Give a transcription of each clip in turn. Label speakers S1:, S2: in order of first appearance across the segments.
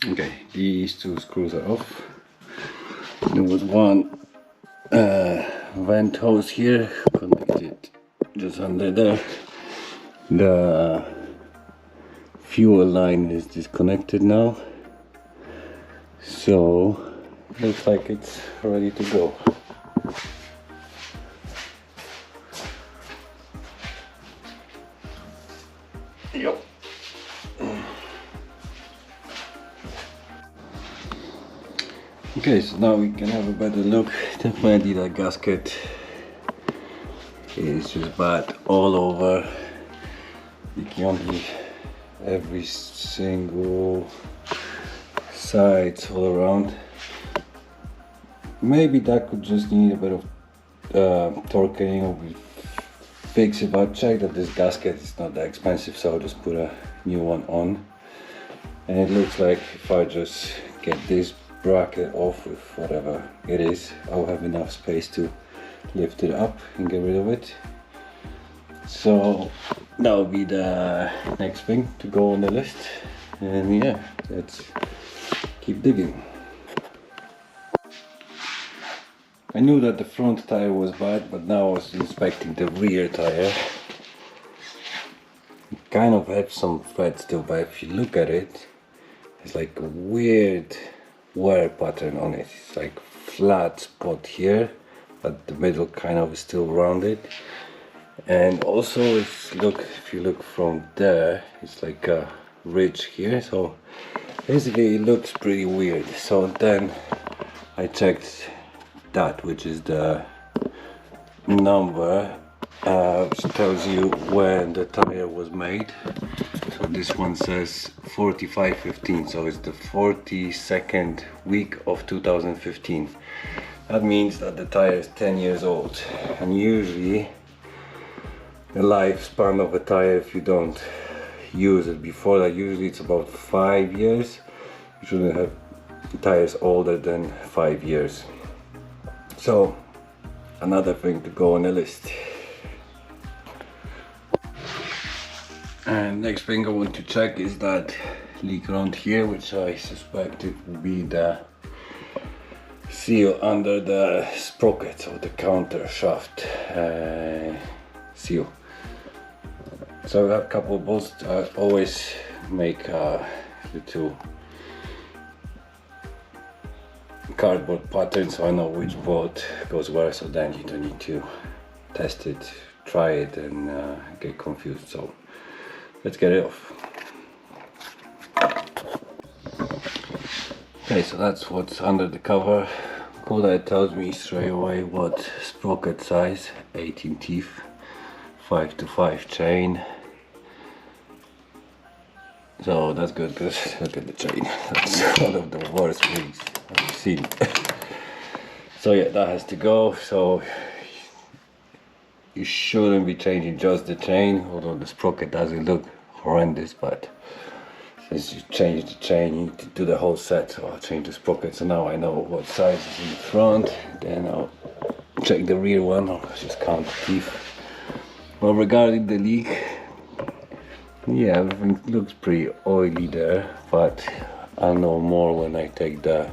S1: Okay, these two screws are off. There was one vent hose here connected just under there. The fuel line is disconnected now, so looks like it's ready to go. Yep. Okay, so now we can have a better look. Definitely the gasket is just bad all over. You can only every single sides all around. Maybe that could just need a bit of torquing or fix it, but check that this gasket is not that expensive, so I'll just put a new one on. And it looks like if I just get this bracket off with whatever it is, I'll have enough space to lift it up and get rid of it. So that will be the next thing to go on the list, and yeah, let's keep digging. I knew that the front tire was bad, but now I was inspecting the rear tire. It kind of had some fat still, but if you look at it, it's like a weird wear pattern on it. It's like flat spot here, but the middle kind of is still rounded. And also if you look from there, it's like a ridge here, so basically it looks pretty weird. So then I checked that, which is the number which tells you when the tire was made. So this one says 4515, so it's the 42nd week of 2015. That means that the tire is 10 years old, and usually the lifespan of a tire, if you don't use it before that, usually it's about 5 years. You shouldn't have tires older than 5 years. So another thing to go on the list. And next thing I want to check is that leak around here, which I suspect it will be the seal under the sprocket or the counter shaft seal. So I have a couple of bolts. I always make little cardboard pattern so I know which bolt goes where, so then you don't need to test it, try it and get confused. So let's get it off. Okay, so that's what's under the cover. Cool that it tells me straight away what sprocket size, 18 teeth, 5-to-5 chain. So that's good, because look at the chain. That's one of the worst rings I've seen. So yeah, that has to go. So you shouldn't be changing just the chain, although the sprocket doesn't look horrendous, but since you change the chain, you need to do the whole set. So I'll change the sprocket, so now I know what size is in the front. Then I'll check the rear one. I'll just count the teeth. Well, regarding the leak, yeah, everything looks pretty oily there, but I'll know more when I take the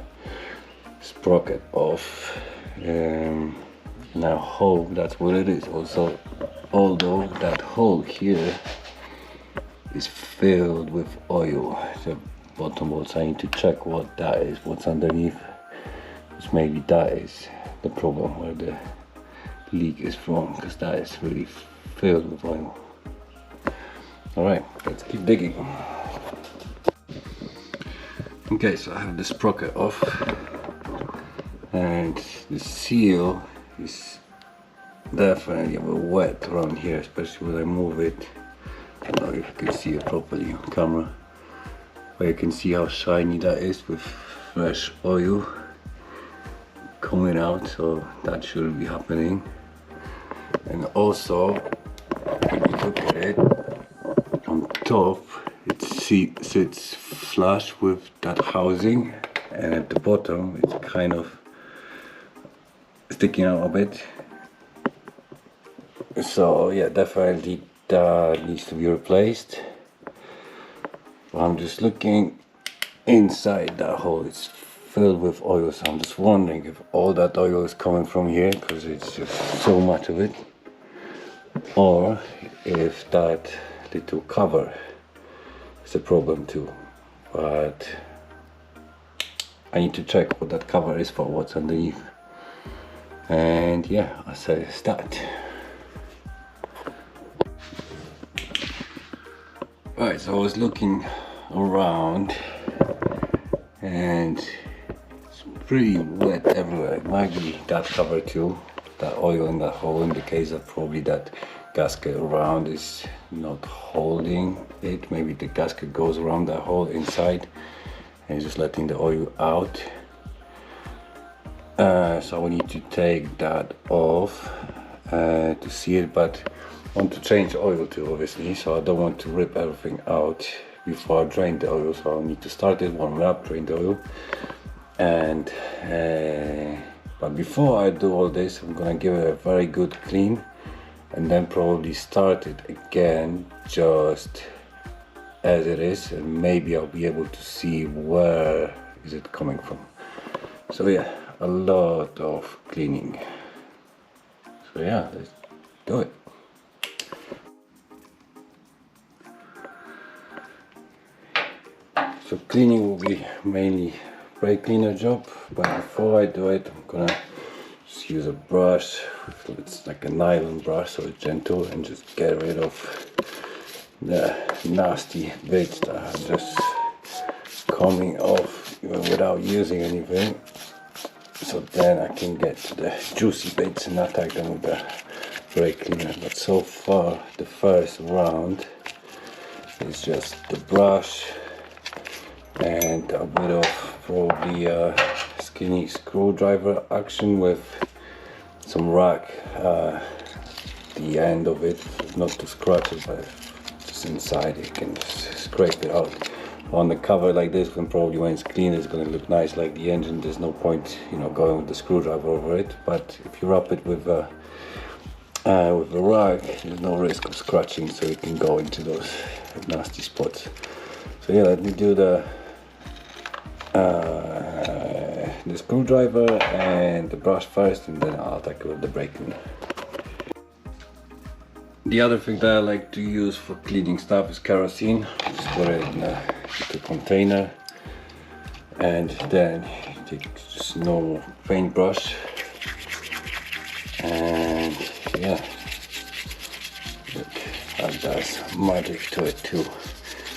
S1: sprocket off. And I hope that's what it is. Also, although that hole here is filled with oil, the bottom bolts, I need to check what that is, what's underneath, because maybe that is the problem where the leak is from, because that is really filled with oil. Alright, let's keep digging. Okay, so I have the sprocket off, and the seal is definitely a bit wet around here, especially when I move it. I don't know if you can see it properly on camera, but you can see how shiny that is with fresh oil coming out, so that shouldn't be happening. And also, if you look at it, on top it sits flush with that housing, and at the bottom it's kind of sticking out a bit. So yeah, definitely that needs to be replaced. I'm just looking inside that hole it's filled with oil, so I'm just wondering if all that oil is coming from here because it's just so much of it, or if that little cover is a problem too. But I need to check what that cover is for, what's underneath. And yeah, I say start. Right, so I was looking around and it's pretty wet everywhere. It might be that cover too, that oil in that hole indicates that probably that gasket around is not holding it. Maybe the gasket goes around that hole inside and just letting the oil out. So we need to take that off to see it, but I want to change oil too, obviously, so I don't want to rip everything out before I drain the oil. So I need to start it, warm it up, drain the oil, and but before I do all this, I'm gonna give it a very good clean and then probably start it again just as it is, and maybe I'll be able to see where is it coming from. So yeah, a lot of cleaning. So yeah, let's do it. So cleaning will be mainly brake cleaner job, but before I do it, I'm gonna just use a brush. It's like a nylon brush, so it's gentle, and just get rid of the nasty bits that are just coming off even without using anything. So then I can get to the juicy bits and attack them with the brake cleaner. But so far, the first round is just the brush and a bit of probably skinny screwdriver action with some rag, the end of it, not to scratch it, but just inside you can just scrape it out. On the cover like this, when probably when it's clean, it's going to look nice like the engine. There's no point, you know, going with the screwdriver over it. But if you wrap it with a rag, there's no risk of scratching, so you can go into those nasty spots. So yeah, let me do the screwdriver and the brush first, and then I'll tackle with the brake cleaner. The other thing that I like to use for cleaning stuff is kerosene. Just put it in a container, and then you take just normal paintbrush, and yeah, look, that does magic to it too.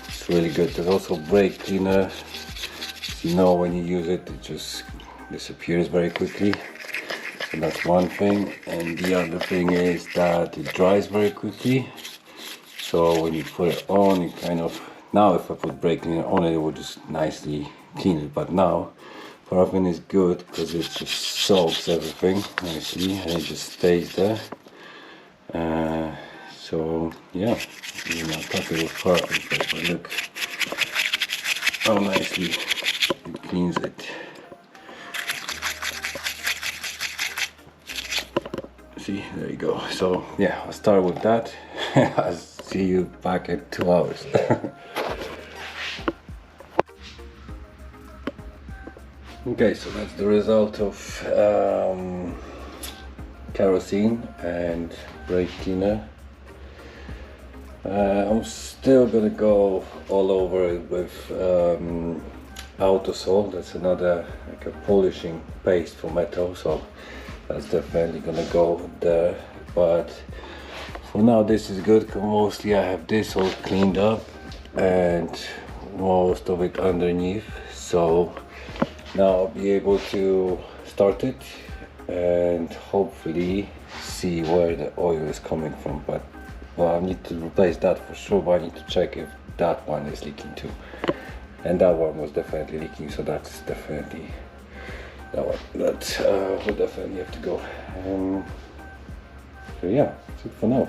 S1: It's really good. There's also brake cleaner. You know, when you use it, it just disappears very quickly. So that's one thing, and the other thing is that it dries very quickly. So when you put it on, you kind of, now if I put brake cleaner on it, it will just nicely clean it. But now paraffin is good because it just soaks everything nicely and it just stays there. So yeah, you know, top it with paraffin, but look how nicely it cleans it. See, there you go. So yeah, I'll start with that. I'll see you back in 2 hours. Okay, so that's the result of kerosene and brake cleaner. I'm still gonna go all over it with Autosol. That's another like a polishing paste for metal, so that's definitely gonna go there. But for now, this is good because mostly I have this all cleaned up and most of it underneath. So now I'll be able to start it and hopefully see where the oil is coming from. But well, I need to replace that for sure, but I need to check if that one is leaking too. And that one was definitely leaking, so that's definitely that one. That will definitely have to go. So yeah, that's it for now.